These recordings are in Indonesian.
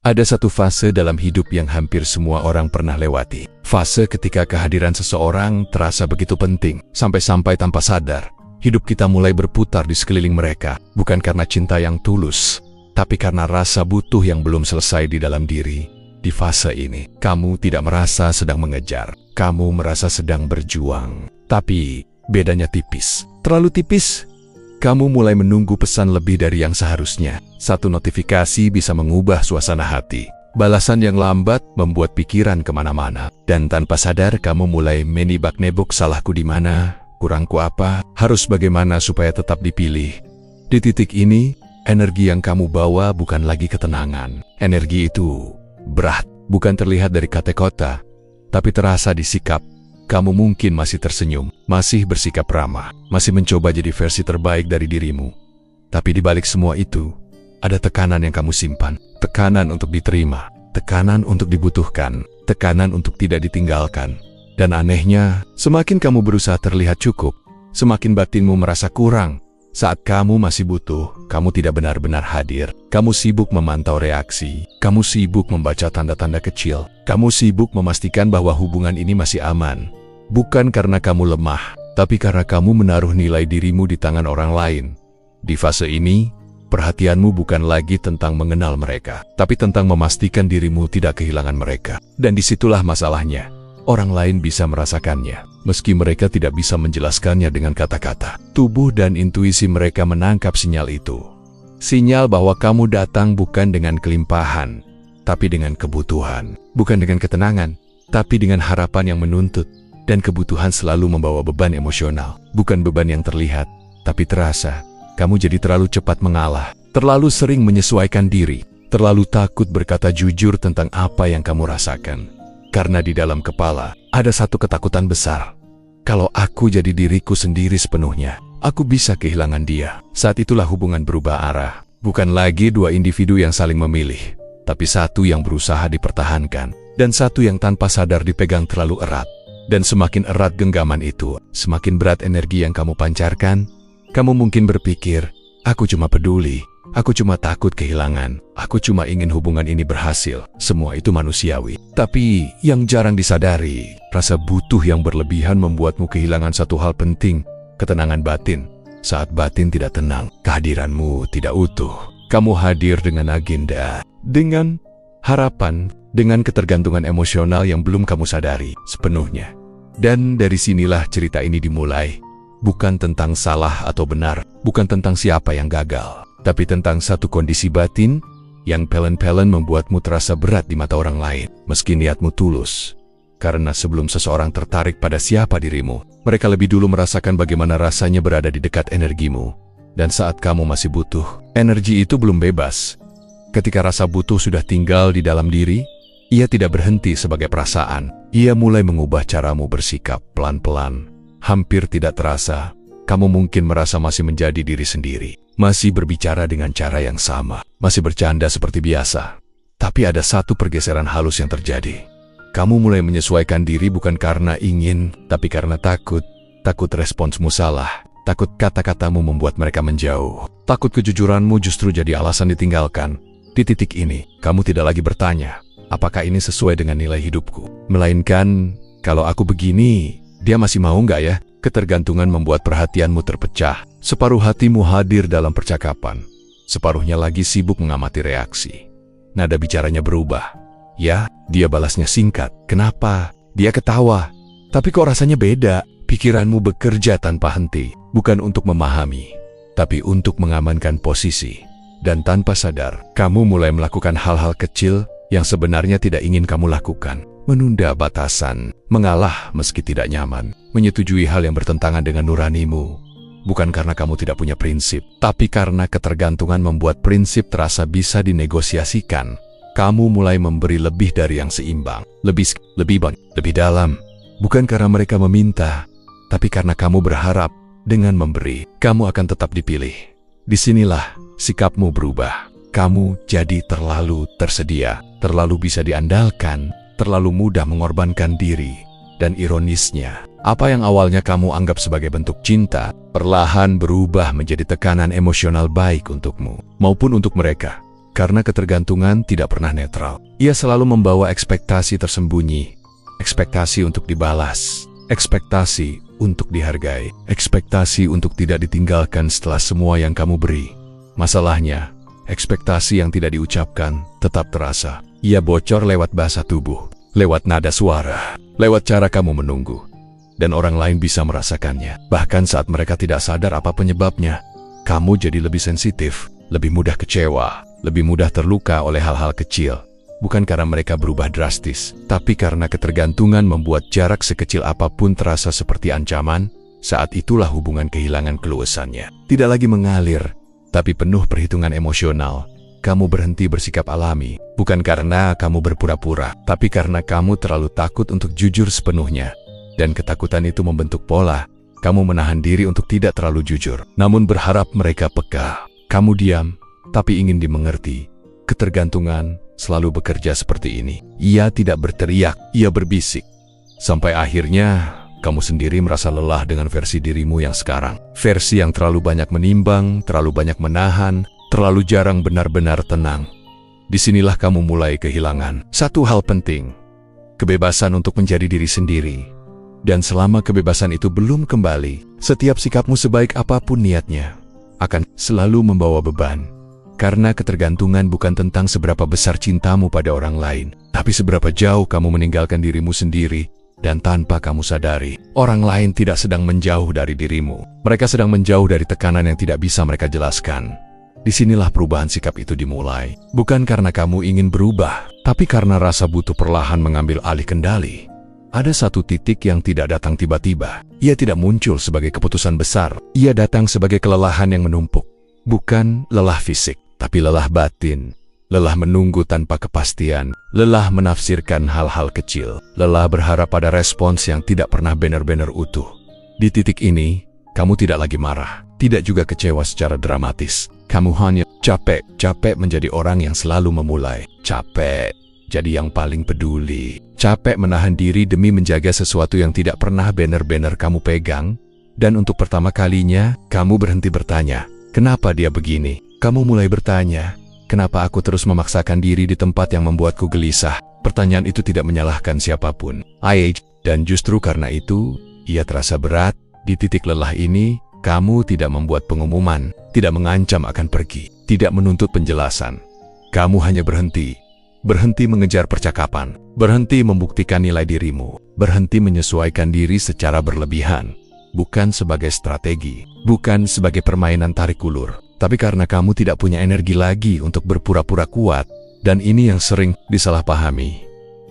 Ada satu fase dalam hidup yang hampir semua orang pernah lewati. Fase ketika kehadiran seseorang terasa begitu penting, sampai-sampai tanpa sadar, hidup kita mulai berputar di sekeliling mereka, bukan karena cinta yang tulus, tapi karena rasa butuh yang belum selesai di dalam diri. Di fase ini, kamu tidak merasa sedang mengejar, kamu merasa sedang berjuang. Tapi, bedanya tipis. Terlalu tipis. Kamu mulai menunggu pesan lebih dari yang seharusnya. Satu notifikasi bisa mengubah suasana hati. Balasan yang lambat membuat pikiran kemana-mana. Dan tanpa sadar kamu mulai menebak-nebak salahku di mana, kurangku apa, harus bagaimana supaya tetap dipilih. Di titik ini, energi yang kamu bawa bukan lagi ketenangan. Energi itu berat, bukan terlihat dari kata-kata, tapi terasa di sikap. Kamu mungkin masih tersenyum, masih bersikap ramah, masih mencoba jadi versi terbaik dari dirimu. Tapi di balik semua itu, ada tekanan yang kamu simpan. Tekanan untuk diterima, tekanan untuk dibutuhkan, tekanan untuk tidak ditinggalkan. Dan anehnya, semakin kamu berusaha terlihat cukup, semakin batinmu merasa kurang. Saat kamu masih butuh, kamu tidak benar-benar hadir. Kamu sibuk memantau reaksi. Kamu sibuk membaca tanda-tanda kecil. Kamu sibuk memastikan bahwa hubungan ini masih aman. Bukan karena kamu lemah, tapi karena kamu menaruh nilai dirimu di tangan orang lain. Di fase ini, perhatianmu bukan lagi tentang mengenal mereka, tapi tentang memastikan dirimu tidak kehilangan mereka. Dan disitulah masalahnya. Orang lain bisa merasakannya, meski mereka tidak bisa menjelaskannya dengan kata-kata. Tubuh dan intuisi mereka menangkap sinyal itu. Sinyal bahwa kamu datang bukan dengan kelimpahan, tapi dengan kebutuhan. Bukan dengan ketenangan, tapi dengan harapan yang menuntut. Dan kebutuhan selalu membawa beban emosional. Bukan beban yang terlihat, tapi terasa. Kamu jadi terlalu cepat mengalah, terlalu sering menyesuaikan diri, terlalu takut berkata jujur tentang apa yang kamu rasakan. Karena di dalam kepala, ada satu ketakutan besar. Kalau aku jadi diriku sendiri sepenuhnya, aku bisa kehilangan dia. Saat itulah hubungan berubah arah. Bukan lagi dua individu yang saling memilih, tapi satu yang berusaha dipertahankan, dan satu yang tanpa sadar dipegang terlalu erat. Dan semakin erat genggaman itu, semakin berat energi yang kamu pancarkan. Kamu mungkin berpikir, aku cuma peduli, aku cuma takut kehilangan, aku cuma ingin hubungan ini berhasil. Semua itu manusiawi. Tapi yang jarang disadari, rasa butuh yang berlebihan membuatmu kehilangan satu hal penting, ketenangan batin. Saat batin tidak tenang, kehadiranmu tidak utuh. Kamu hadir dengan agenda, dengan harapan, dengan ketergantungan emosional yang belum kamu sadari sepenuhnya. Dan dari sinilah cerita ini dimulai. Bukan tentang salah atau benar, bukan tentang siapa yang gagal, tapi tentang satu kondisi batin yang pelan-pelan membuatmu terasa berat di mata orang lain, meski niatmu tulus. Karena sebelum seseorang tertarik pada siapa dirimu, mereka lebih dulu merasakan bagaimana rasanya berada di dekat energimu. Dan saat kamu masih butuh, energi itu belum bebas. Ketika rasa butuh sudah tinggal di dalam diri, ia tidak berhenti sebagai perasaan. Ia mulai mengubah caramu bersikap pelan-pelan. Hampir tidak terasa, kamu mungkin merasa masih menjadi diri sendiri. Masih berbicara dengan cara yang sama. Masih bercanda seperti biasa. Tapi ada satu pergeseran halus yang terjadi. Kamu mulai menyesuaikan diri bukan karena ingin, tapi karena takut. Takut responsmu salah. Takut kata-katamu membuat mereka menjauh. Takut kejujuranmu justru jadi alasan ditinggalkan. Di titik ini, kamu tidak lagi bertanya, apakah ini sesuai dengan nilai hidupku? Melainkan, kalau aku begini, dia masih mau nggak ya? Ketergantungan membuat perhatianmu terpecah. Separuh hatimu hadir dalam percakapan. Separuhnya lagi sibuk mengamati reaksi. Nada bicaranya berubah. Ya, dia balasnya singkat. Kenapa? Dia ketawa. Tapi kok rasanya beda? Pikiranmu bekerja tanpa henti. Bukan untuk memahami, tapi untuk mengamankan posisi. Dan tanpa sadar, kamu mulai melakukan hal-hal kecil yang sebenarnya tidak ingin kamu lakukan. Menunda batasan, mengalah meski tidak nyaman, menyetujui hal yang bertentangan dengan nuranimu. Bukan karena kamu tidak punya prinsip, tapi karena ketergantungan membuat prinsip terasa bisa dinegosiasikan. Kamu mulai memberi lebih dari yang seimbang, lebih dalam. Bukan karena mereka meminta, tapi karena kamu berharap dengan memberi, kamu akan tetap dipilih. Disinilah sikapmu berubah. Kamu jadi terlalu tersedia, terlalu bisa diandalkan, terlalu mudah mengorbankan diri. Dan ironisnya, apa yang awalnya kamu anggap sebagai bentuk cinta, perlahan berubah menjadi tekanan emosional baik untukmu, maupun untuk mereka. Karena ketergantungan tidak pernah netral. Ia selalu membawa ekspektasi tersembunyi. Ekspektasi untuk dibalas. Ekspektasi untuk dihargai. Ekspektasi untuk tidak ditinggalkan setelah semua yang kamu beri. Masalahnya, ekspektasi yang tidak diucapkan tetap terasa. Ia bocor lewat bahasa tubuh, lewat nada suara, lewat cara kamu menunggu. Dan orang lain bisa merasakannya. Bahkan saat mereka tidak sadar apa penyebabnya. Kamu jadi lebih sensitif, lebih mudah kecewa, lebih mudah terluka oleh hal-hal kecil. Bukan karena mereka berubah drastis, tapi karena ketergantungan membuat jarak sekecil apapun terasa seperti ancaman. Saat itulah hubungan kehilangan keluasannya. Tidak lagi mengalir, tapi penuh perhitungan emosional. Kamu berhenti bersikap alami, bukan karena kamu berpura-pura, tapi karena kamu terlalu takut untuk jujur sepenuhnya. Dan ketakutan itu membentuk pola. Kamu menahan diri untuk tidak terlalu jujur, namun berharap mereka peka. Kamu diam, tapi ingin dimengerti. Ketergantungan selalu bekerja seperti ini. Ia tidak berteriak, ia berbisik. Sampai akhirnya, kamu sendiri merasa lelah dengan versi dirimu yang sekarang. Versi yang terlalu banyak menimbang, terlalu banyak menahan, terlalu jarang benar-benar tenang. Disinilah kamu mulai kehilangan satu hal penting. Kebebasan untuk menjadi diri sendiri. Dan selama kebebasan itu belum kembali, setiap sikapmu sebaik apapun niatnya, akan selalu membawa beban. Karena ketergantungan bukan tentang seberapa besar cintamu pada orang lain, tapi seberapa jauh kamu meninggalkan dirimu sendiri. Dan tanpa kamu sadari, orang lain tidak sedang menjauh dari dirimu. Mereka sedang menjauh dari tekanan yang tidak bisa mereka jelaskan. Disinilah perubahan sikap itu dimulai. Bukan karena kamu ingin berubah, tapi karena rasa butuh perlahan mengambil alih kendali. Ada satu titik yang tidak datang tiba-tiba. Ia tidak muncul sebagai keputusan besar. Ia datang sebagai kelelahan yang menumpuk. Bukan lelah fisik, tapi lelah batin. Lelah menunggu tanpa kepastian. Lelah menafsirkan hal-hal kecil. Lelah berharap pada respons yang tidak pernah benar-benar utuh. Di titik ini, kamu tidak lagi marah. Tidak juga kecewa secara dramatis. Kamu hanya capek menjadi orang yang selalu memulai. Capek jadi yang paling peduli. Capek menahan diri demi menjaga sesuatu yang tidak pernah benar-benar kamu pegang. Dan untuk pertama kalinya, kamu berhenti bertanya, kenapa dia begini? Kamu mulai bertanya, kenapa aku terus memaksakan diri di tempat yang membuatku gelisah? Pertanyaan itu tidak menyalahkan siapapun. Dan justru karena itu, ia terasa berat. Di titik lelah ini, kamu tidak membuat pengumuman, tidak mengancam akan pergi, tidak menuntut penjelasan. Kamu hanya berhenti. Berhenti mengejar percakapan, berhenti membuktikan nilai dirimu, berhenti menyesuaikan diri secara berlebihan. Bukan sebagai strategi, bukan sebagai permainan tarik ulur, tapi karena kamu tidak punya energi lagi untuk berpura-pura kuat. Dan ini yang sering disalahpahami.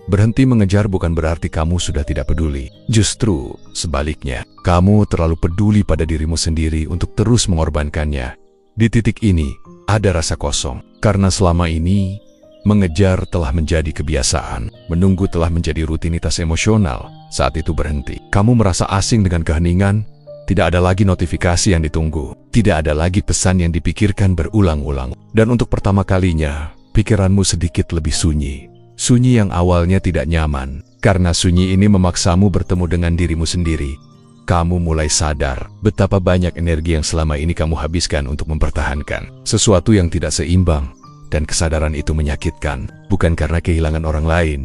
Berhenti mengejar bukan berarti kamu sudah tidak peduli. Justru sebaliknya, kamu terlalu peduli pada dirimu sendiri untuk terus mengorbankannya. Di titik ini, ada rasa kosong. Karena selama ini, mengejar telah menjadi kebiasaan, menunggu telah menjadi rutinitas emosional. Saat itu berhenti. Kamu merasa asing dengan keheningan, tidak ada lagi notifikasi yang ditunggu, tidak ada lagi pesan yang dipikirkan berulang-ulang. Dan untuk pertama kalinya, pikiranmu sedikit lebih sunyi. Sunyi yang awalnya tidak nyaman, karena sunyi ini memaksamu bertemu dengan dirimu sendiri. Kamu mulai sadar betapa banyak energi yang selama ini kamu habiskan untuk mempertahankan sesuatu yang tidak seimbang. Dan kesadaran itu menyakitkan, bukan karena kehilangan orang lain,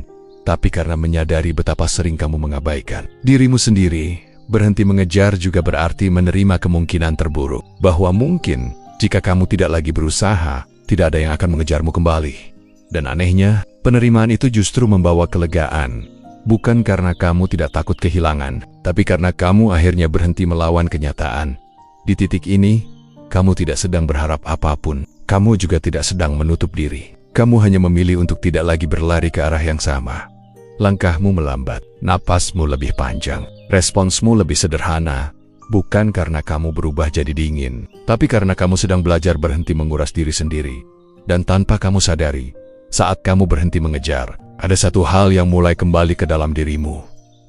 tapi karena menyadari betapa sering kamu mengabaikan dirimu sendiri. Berhenti mengejar juga berarti menerima kemungkinan terburuk, bahwa mungkin jika kamu tidak lagi berusaha, tidak ada yang akan mengejarmu kembali. Dan anehnya, penerimaan itu justru membawa kelegaan. Bukan karena kamu tidak takut kehilangan, tapi karena kamu akhirnya berhenti melawan kenyataan. Di titik ini, kamu tidak sedang berharap apapun. Kamu juga tidak sedang menutup diri. Kamu hanya memilih untuk tidak lagi berlari ke arah yang sama. Langkahmu melambat, napasmu lebih panjang, responsmu lebih sederhana. Bukan karena kamu berubah jadi dingin, tapi karena kamu sedang belajar berhenti menguras diri sendiri. Dan tanpa kamu sadari, saat kamu berhenti mengejar, ada satu hal yang mulai kembali ke dalam dirimu.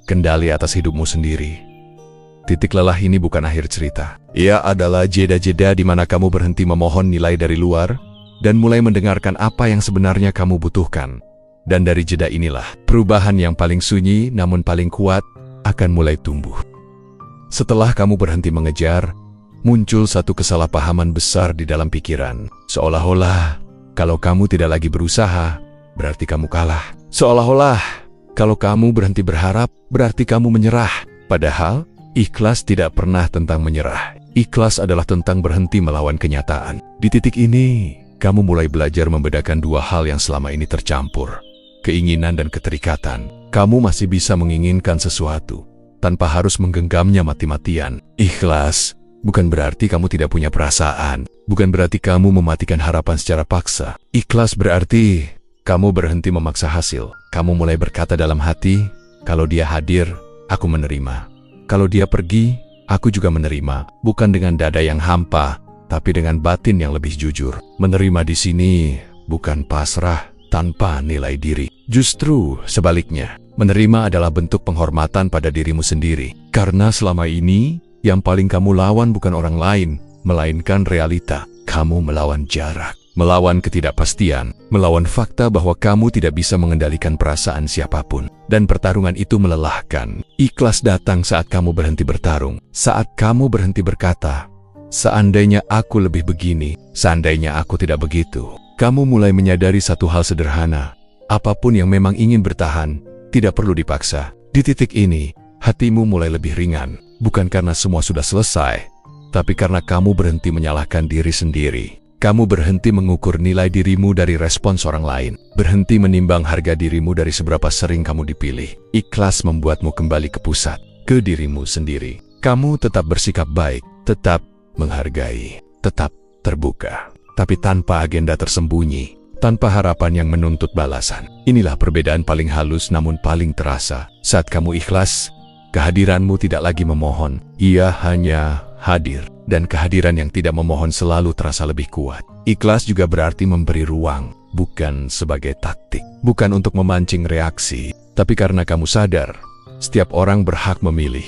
Kendali atas hidupmu sendiri. Titik lelah ini bukan akhir cerita. Ia adalah jeda-jeda di mana kamu berhenti memohon nilai dari luar dan mulai mendengarkan apa yang sebenarnya kamu butuhkan. Dan dari jeda inilah, perubahan yang paling sunyi namun paling kuat akan mulai tumbuh. Setelah kamu berhenti mengejar, muncul satu kesalahpahaman besar di dalam pikiran. Seolah-olah Kalau kamu tidak lagi berusaha, berarti kamu kalah. Seolah-olah, kalau kamu berhenti berharap, berarti kamu menyerah. Padahal, ikhlas tidak pernah tentang menyerah. Ikhlas adalah tentang berhenti melawan kenyataan. Di titik ini, kamu mulai belajar membedakan dua hal yang selama ini tercampur. Keinginan dan keterikatan. Kamu masih bisa menginginkan sesuatu tanpa harus menggenggamnya mati-matian. Ikhlas bukan berarti kamu tidak punya perasaan. Bukan berarti kamu mematikan harapan secara paksa. Ikhlas berarti kamu berhenti memaksa hasil. Kamu mulai berkata dalam hati, kalau dia hadir, aku menerima. Kalau dia pergi, aku juga menerima. Bukan dengan dada yang hampa, tapi dengan batin yang lebih jujur. Menerima di sini bukan pasrah tanpa nilai diri. Justru sebaliknya, menerima adalah bentuk penghormatan pada dirimu sendiri. Karena selama ini, yang paling kamu lawan bukan orang lain, melainkan realita. Kamu melawan jarak, melawan ketidakpastian, melawan fakta bahwa kamu tidak bisa mengendalikan perasaan siapapun. Dan pertarungan itu melelahkan. Ikhlas datang saat kamu berhenti bertarung, saat kamu berhenti berkata, seandainya aku lebih begini, seandainya aku tidak begitu. Kamu mulai menyadari satu hal sederhana, apapun yang memang ingin bertahan, tidak perlu dipaksa. Di titik ini, hatimu mulai lebih ringan, bukan karena semua sudah selesai, tapi karena kamu berhenti menyalahkan diri sendiri. Kamu berhenti mengukur nilai dirimu dari respons orang lain, berhenti menimbang harga dirimu dari seberapa sering kamu dipilih. Ikhlas membuatmu kembali ke pusat, ke dirimu sendiri. Kamu tetap bersikap baik, tetap menghargai, tetap terbuka, tapi tanpa agenda tersembunyi, tanpa harapan yang menuntut balasan. Inilah perbedaan paling halus namun paling terasa. Saat kamu ikhlas, kehadiranmu tidak lagi memohon, ia hanya hadir. Dan kehadiran yang tidak memohon selalu terasa lebih kuat. Ikhlas juga berarti memberi ruang, bukan sebagai taktik, bukan untuk memancing reaksi, tapi karena kamu sadar, setiap orang berhak memilih,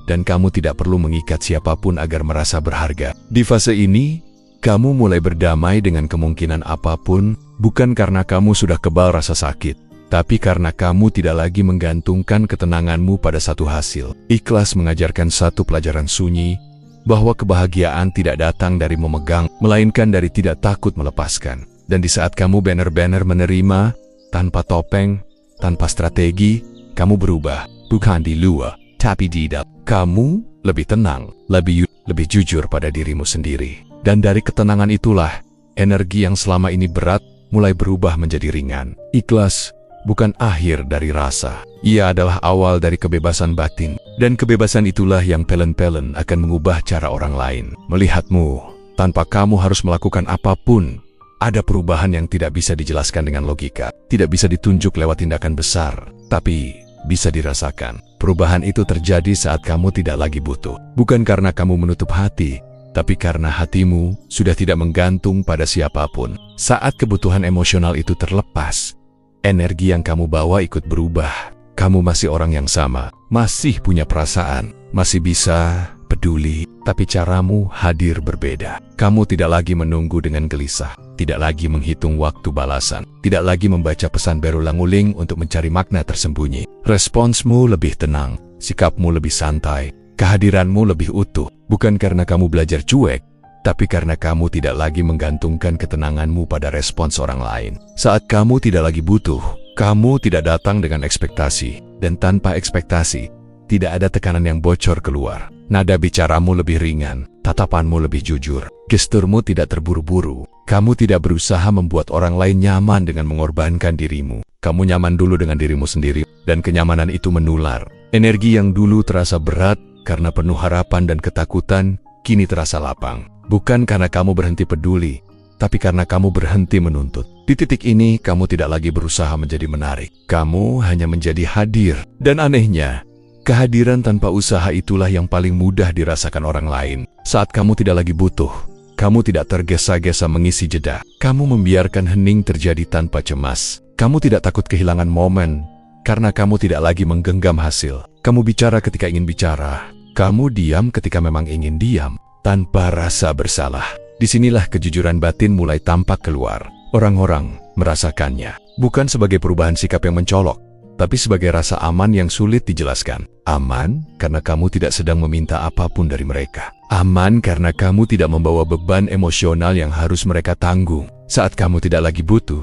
dan kamu tidak perlu mengikat siapapun agar merasa berharga. Di fase ini, kamu mulai berdamai dengan kemungkinan apapun, bukan karena kamu sudah kebal rasa sakit, tapi karena kamu tidak lagi menggantungkan ketenanganmu pada satu hasil. Ikhlas mengajarkan satu pelajaran sunyi, bahwa kebahagiaan tidak datang dari memegang, melainkan dari tidak takut melepaskan. Dan di saat kamu benar-benar menerima, tanpa topeng, tanpa strategi, kamu berubah, bukan di luar, tapi di dalam. Kamu lebih tenang, lebih jujur pada dirimu sendiri. Dan dari ketenangan itulah, energi yang selama ini berat, mulai berubah menjadi ringan. Ikhlas bukan akhir dari rasa. Ia adalah awal dari kebebasan batin. Dan kebebasan itulah yang pelan-pelan akan mengubah cara orang lain melihatmu. Tanpa kamu harus melakukan apapun, ada perubahan yang tidak bisa dijelaskan dengan logika. Tidak bisa ditunjuk lewat tindakan besar, tapi bisa dirasakan. Perubahan itu terjadi saat kamu tidak lagi butuh. Bukan karena kamu menutup hati, tapi karena hatimu sudah tidak menggantung pada siapapun. Saat kebutuhan emosional itu terlepas, energi yang kamu bawa ikut berubah. Kamu masih orang yang sama, masih punya perasaan, masih bisa peduli, tapi caramu hadir berbeda. Kamu tidak lagi menunggu dengan gelisah, tidak lagi menghitung waktu balasan, tidak lagi membaca pesan berulang-ulang untuk mencari makna tersembunyi. Responsmu lebih tenang, sikapmu lebih santai, kehadiranmu lebih utuh. Bukan karena kamu belajar cuek, tapi karena kamu tidak lagi menggantungkan ketenanganmu pada respons orang lain. Saat kamu tidak lagi butuh, kamu tidak datang dengan ekspektasi, dan tanpa ekspektasi, tidak ada tekanan yang bocor keluar. Nada bicaramu lebih ringan, tatapanmu lebih jujur, gesturmu tidak terburu-buru. Kamu tidak berusaha membuat orang lain nyaman dengan mengorbankan dirimu. Kamu nyaman dulu dengan dirimu sendiri, dan kenyamanan itu menular. Energi yang dulu terasa berat karena penuh harapan dan ketakutan, kini terasa lapang. Bukan karena kamu berhenti peduli, tapi karena kamu berhenti menuntut. Di titik ini, kamu tidak lagi berusaha menjadi menarik. Kamu hanya menjadi hadir. Dan anehnya, kehadiran tanpa usaha itulah yang paling mudah dirasakan orang lain. Saat kamu tidak lagi butuh, kamu tidak tergesa-gesa mengisi jeda. Kamu membiarkan hening terjadi tanpa cemas. Kamu tidak takut kehilangan momen, karena kamu tidak lagi menggenggam hasil. Kamu bicara ketika ingin bicara. Kamu diam ketika memang ingin diam, tanpa rasa bersalah. Disinilah kejujuran batin mulai tampak keluar. Orang-orang merasakannya, bukan sebagai perubahan sikap yang mencolok, tapi sebagai rasa aman yang sulit dijelaskan. Aman karena kamu tidak sedang meminta apapun dari mereka. Aman karena kamu tidak membawa beban emosional yang harus mereka tanggung. Saat kamu tidak lagi butuh,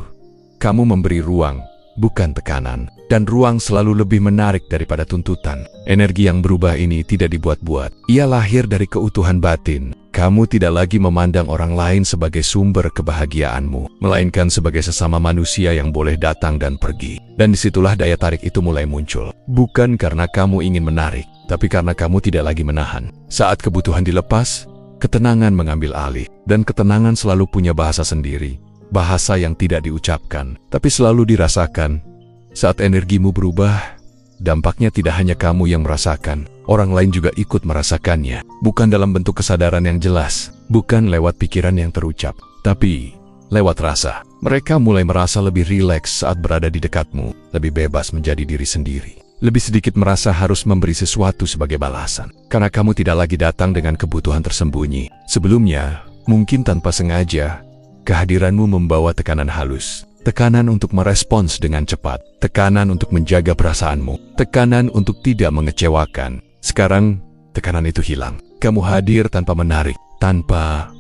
kamu memberi ruang, bukan tekanan. Dan ruang selalu lebih menarik daripada tuntutan. Energi yang berubah ini tidak dibuat-buat. Ia lahir dari keutuhan batin. Kamu tidak lagi memandang orang lain sebagai sumber kebahagiaanmu, melainkan sebagai sesama manusia yang boleh datang dan pergi. Dan disitulah daya tarik itu mulai muncul. Bukan karena kamu ingin menarik, tapi karena kamu tidak lagi menahan. Saat kebutuhan dilepas, ketenangan mengambil alih. Dan ketenangan selalu punya bahasa sendiri. Bahasa yang tidak diucapkan, tapi selalu dirasakan. Saat energimu berubah, dampaknya tidak hanya kamu yang merasakan, orang lain juga ikut merasakannya. Bukan dalam bentuk kesadaran yang jelas, bukan lewat pikiran yang terucap, tapi lewat rasa. Mereka mulai merasa lebih rileks saat berada di dekatmu, lebih bebas menjadi diri sendiri. Lebih sedikit merasa harus memberi sesuatu sebagai balasan, karena kamu tidak lagi datang dengan kebutuhan tersembunyi. Sebelumnya, mungkin tanpa sengaja, kehadiranmu membawa tekanan halus. Tekanan untuk merespons dengan cepat, tekanan untuk menjaga perasaanmu, tekanan untuk tidak mengecewakan. Sekarang, tekanan itu hilang. Kamu hadir tanpa menarik, tanpa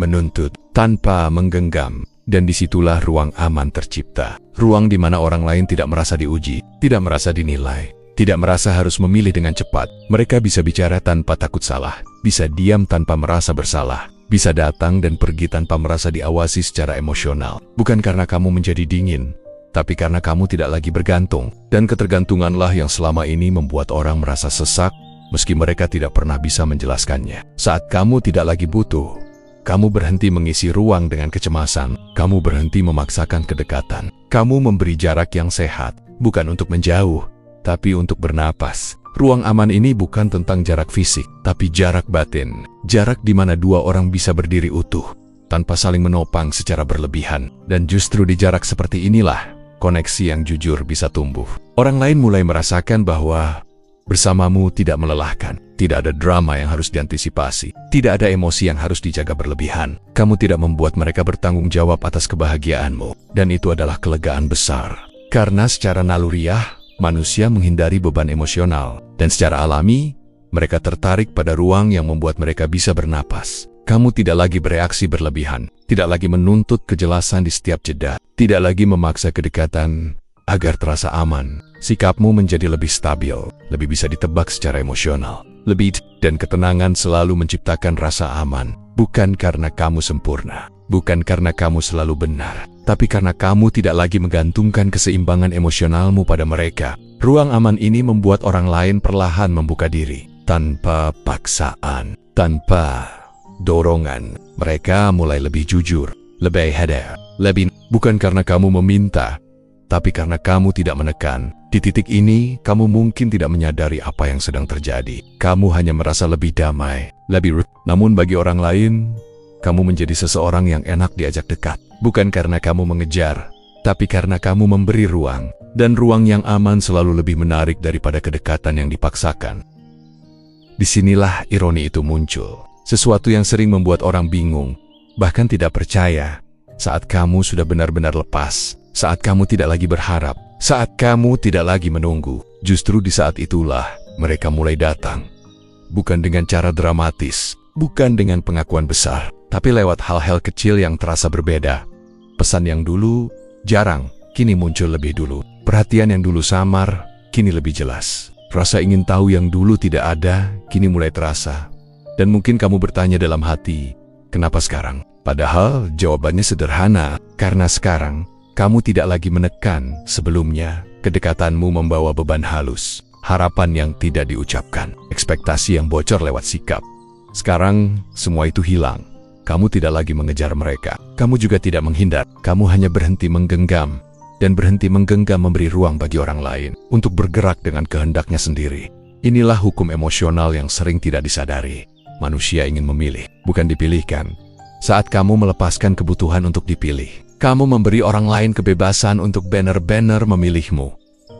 menuntut, tanpa menggenggam. Dan disitulah ruang aman tercipta. Ruang di mana orang lain tidak merasa diuji, tidak merasa dinilai, tidak merasa harus memilih dengan cepat. Mereka bisa bicara tanpa takut salah, bisa diam tanpa merasa bersalah. Bisa datang dan pergi tanpa merasa diawasi secara emosional. Bukan karena kamu menjadi dingin, tapi karena kamu tidak lagi bergantung. Dan ketergantunganlah yang selama ini membuat orang merasa sesak, meski mereka tidak pernah bisa menjelaskannya. Saat kamu tidak lagi butuh, kamu berhenti mengisi ruang dengan kecemasan. Kamu berhenti memaksakan kedekatan. Kamu memberi jarak yang sehat, bukan untuk menjauh, tapi untuk bernapas. Ruang aman ini bukan tentang jarak fisik, tapi jarak batin. Jarak di mana dua orang bisa berdiri utuh, tanpa saling menopang secara berlebihan. Dan justru di jarak seperti inilah, koneksi yang jujur bisa tumbuh. Orang lain mulai merasakan bahwa bersamamu tidak melelahkan. Tidak ada drama yang harus diantisipasi. Tidak ada emosi yang harus dijaga berlebihan. Kamu tidak membuat mereka bertanggung jawab atas kebahagiaanmu. Dan itu adalah kelegaan besar. Karena secara naluriah, manusia menghindari beban emosional, dan secara alami, mereka tertarik pada ruang yang membuat mereka bisa bernapas. Kamu tidak lagi bereaksi berlebihan, tidak lagi menuntut kejelasan di setiap jeda, tidak lagi memaksa kedekatan agar terasa aman. Sikapmu menjadi lebih stabil, lebih bisa ditebak secara emosional. Dan ketenangan selalu menciptakan rasa aman, bukan karena kamu sempurna, bukan karena kamu selalu benar, tapi karena kamu tidak lagi menggantungkan keseimbangan emosionalmu pada mereka. Ruang aman ini membuat orang lain perlahan membuka diri. Tanpa paksaan, tanpa dorongan, mereka mulai lebih jujur, lebih hadir, bukan karena kamu meminta, tapi karena kamu tidak menekan. Di titik ini, kamu mungkin tidak menyadari apa yang sedang terjadi. Kamu hanya merasa lebih damai, namun bagi orang lain, kamu menjadi seseorang yang enak diajak dekat. Bukan karena kamu mengejar, tapi karena kamu memberi ruang. Dan ruang yang aman selalu lebih menarik daripada kedekatan yang dipaksakan. Disinilah ironi itu muncul. Sesuatu yang sering membuat orang bingung, bahkan tidak percaya. Saat kamu sudah benar-benar lepas, saat kamu tidak lagi berharap, saat kamu tidak lagi menunggu, justru di saat itulah mereka mulai datang. Bukan dengan cara dramatis, bukan dengan pengakuan besar, tapi lewat hal-hal kecil yang terasa berbeda. Pesan yang dulu jarang, kini muncul lebih dulu. Perhatian yang dulu samar, kini lebih jelas. Rasa ingin tahu yang dulu tidak ada, kini mulai terasa. Dan mungkin kamu bertanya dalam hati, kenapa sekarang? Padahal jawabannya sederhana, karena sekarang kamu tidak lagi menekan. Sebelumnya, kedekatanmu membawa beban halus, harapan yang tidak diucapkan, ekspektasi yang bocor lewat sikap. Sekarang, semua itu hilang. Kamu tidak lagi mengejar mereka. Kamu juga tidak menghindar. Kamu hanya berhenti menggenggam. Dan berhenti menggenggam memberi ruang bagi orang lain untuk bergerak dengan kehendaknya sendiri. Inilah hukum emosional yang sering tidak disadari. Manusia ingin memilih, bukan dipilihkan. Saat kamu melepaskan kebutuhan untuk dipilih, kamu memberi orang lain kebebasan untuk benar-benar memilihmu.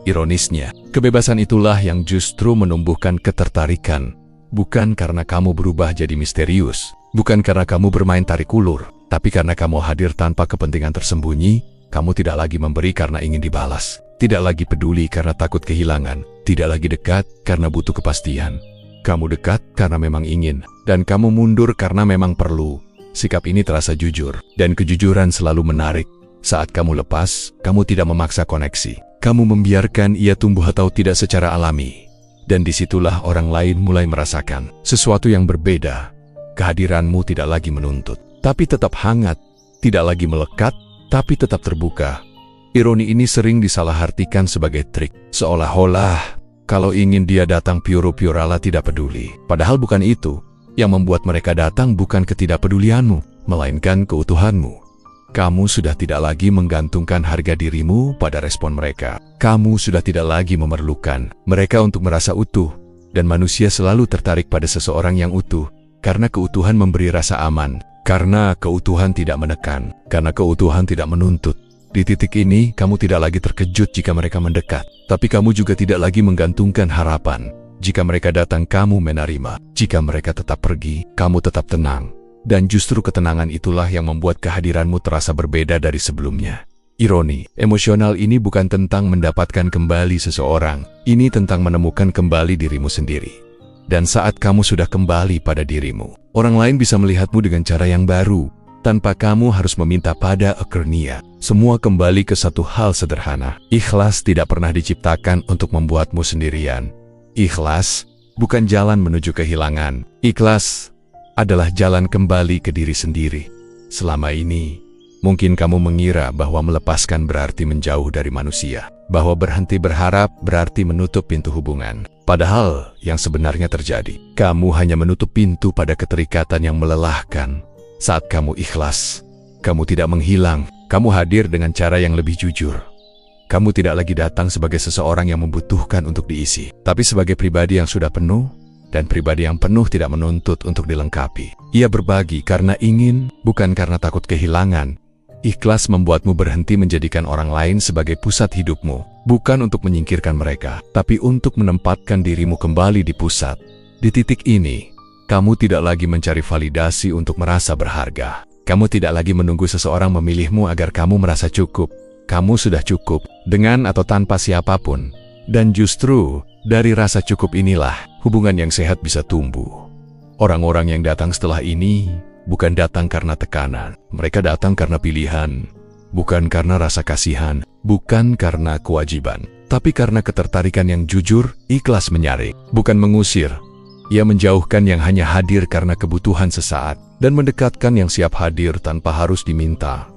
Ironisnya, kebebasan itulah yang justru menumbuhkan ketertarikan. Bukan karena kamu berubah jadi misterius, bukan karena kamu bermain tarik ulur, tapi karena kamu hadir tanpa kepentingan tersembunyi. Kamu tidak lagi memberi karena ingin dibalas. Tidak lagi peduli karena takut kehilangan, tidak lagi dekat karena butuh kepastian. Kamu dekat karena memang ingin, dan kamu mundur karena memang perlu. Sikap ini terasa jujur, dan kejujuran selalu menarik. Saat kamu lepas, kamu tidak memaksa koneksi. Kamu membiarkan ia tumbuh atau tidak secara alami. Dan disitulah orang lain mulai merasakan sesuatu yang berbeda. Kehadiranmu tidak lagi menuntut, tapi tetap hangat. Tidak lagi melekat, tapi tetap terbuka. Ironi ini sering disalahartikan sebagai trik, seolah-olah kalau ingin dia datang pioro-piorala tidak peduli. Padahal bukan itu. Yang membuat mereka datang bukan ketidakpedulianmu, melainkan keutuhanmu. Kamu sudah tidak lagi menggantungkan harga dirimu pada respon mereka. Kamu sudah tidak lagi memerlukan mereka untuk merasa utuh. Dan manusia selalu tertarik pada seseorang yang utuh, karena keutuhan memberi rasa aman, karena keutuhan tidak menekan, karena keutuhan tidak menuntut. Di titik ini, kamu tidak lagi terkejut jika mereka mendekat, tapi kamu juga tidak lagi menggantungkan harapan. Jika mereka datang, kamu menerima. Jika mereka tetap pergi, kamu tetap tenang. Dan justru ketenangan itulah yang membuat kehadiranmu terasa berbeda dari sebelumnya. Ironi, emosional ini bukan tentang mendapatkan kembali seseorang, ini tentang menemukan kembali dirimu sendiri. Dan saat kamu sudah kembali pada dirimu, orang lain bisa melihatmu dengan cara yang baru, tanpa kamu harus meminta pada akhirnya. Semua kembali ke satu hal sederhana. Ikhlas tidak pernah diciptakan untuk membuatmu sendirian. Ikhlas bukan jalan menuju kehilangan. Ikhlas adalah jalan kembali ke diri sendiri. Selama ini, mungkin kamu mengira bahwa melepaskan berarti menjauh dari manusia, bahwa berhenti berharap berarti menutup pintu hubungan. Padahal yang sebenarnya terjadi, kamu hanya menutup pintu pada keterikatan yang melelahkan. Saat kamu ikhlas, kamu tidak menghilang, kamu hadir dengan cara yang lebih jujur. Kamu tidak lagi datang sebagai seseorang yang membutuhkan untuk diisi, tapi sebagai pribadi yang sudah penuh, dan pribadi yang penuh tidak menuntut untuk dilengkapi. Ia berbagi karena ingin, bukan karena takut kehilangan. Ikhlas membuatmu berhenti menjadikan orang lain sebagai pusat hidupmu, bukan untuk menyingkirkan mereka, tapi untuk menempatkan dirimu kembali di pusat. Di titik ini, kamu tidak lagi mencari validasi untuk merasa berharga. Kamu tidak lagi menunggu seseorang memilihmu agar kamu merasa cukup. Kamu sudah cukup, dengan atau tanpa siapapun. Dan justru, dari rasa cukup inilah, hubungan yang sehat bisa tumbuh. Orang-orang yang datang setelah ini, bukan datang karena tekanan. Mereka datang karena pilihan. Bukan karena rasa kasihan, bukan karena kewajiban. Tapi karena ketertarikan yang jujur, ikhlas menyaring. Bukan mengusir. Ia menjauhkan yang hanya hadir karena kebutuhan sesaat, dan mendekatkan yang siap hadir tanpa harus diminta.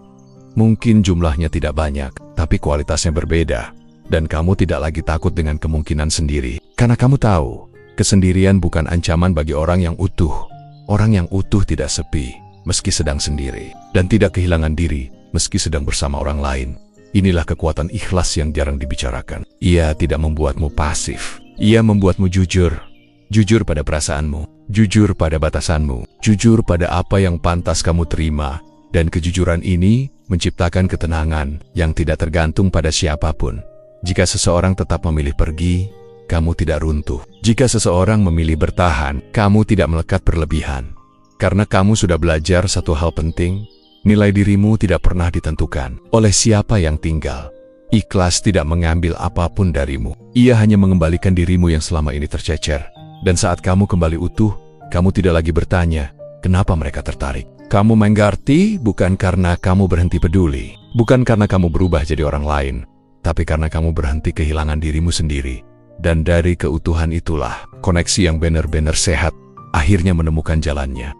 Mungkin jumlahnya tidak banyak, tapi kualitasnya berbeda. Dan kamu tidak lagi takut dengan kemungkinan sendiri, karena kamu tahu, kesendirian bukan ancaman bagi orang yang utuh. Orang yang utuh tidak sepi, meski sedang sendiri, dan tidak kehilangan diri, meski sedang bersama orang lain. Inilah kekuatan ikhlas yang jarang dibicarakan. Ia tidak membuatmu pasif, ia membuatmu jujur. Jujur pada perasaanmu, jujur pada batasanmu, jujur pada apa yang pantas kamu terima, dan kejujuran ini menciptakan ketenangan yang tidak tergantung pada siapapun. Jika seseorang tetap memilih pergi, kamu tidak runtuh. Jika seseorang memilih bertahan, kamu tidak melekat berlebihan. Karena kamu sudah belajar satu hal penting, nilai dirimu tidak pernah ditentukan oleh siapa yang tinggal. Ikhlas tidak mengambil apapun darimu, ia hanya mengembalikan dirimu yang selama ini tercecer. Dan saat kamu kembali utuh, kamu tidak lagi bertanya, kenapa mereka tertarik. Kamu mengerti bukan karena kamu berhenti peduli, bukan karena kamu berubah jadi orang lain, tapi karena kamu berhenti kehilangan dirimu sendiri. Dan dari keutuhan itulah, koneksi yang benar-benar sehat, akhirnya menemukan jalannya.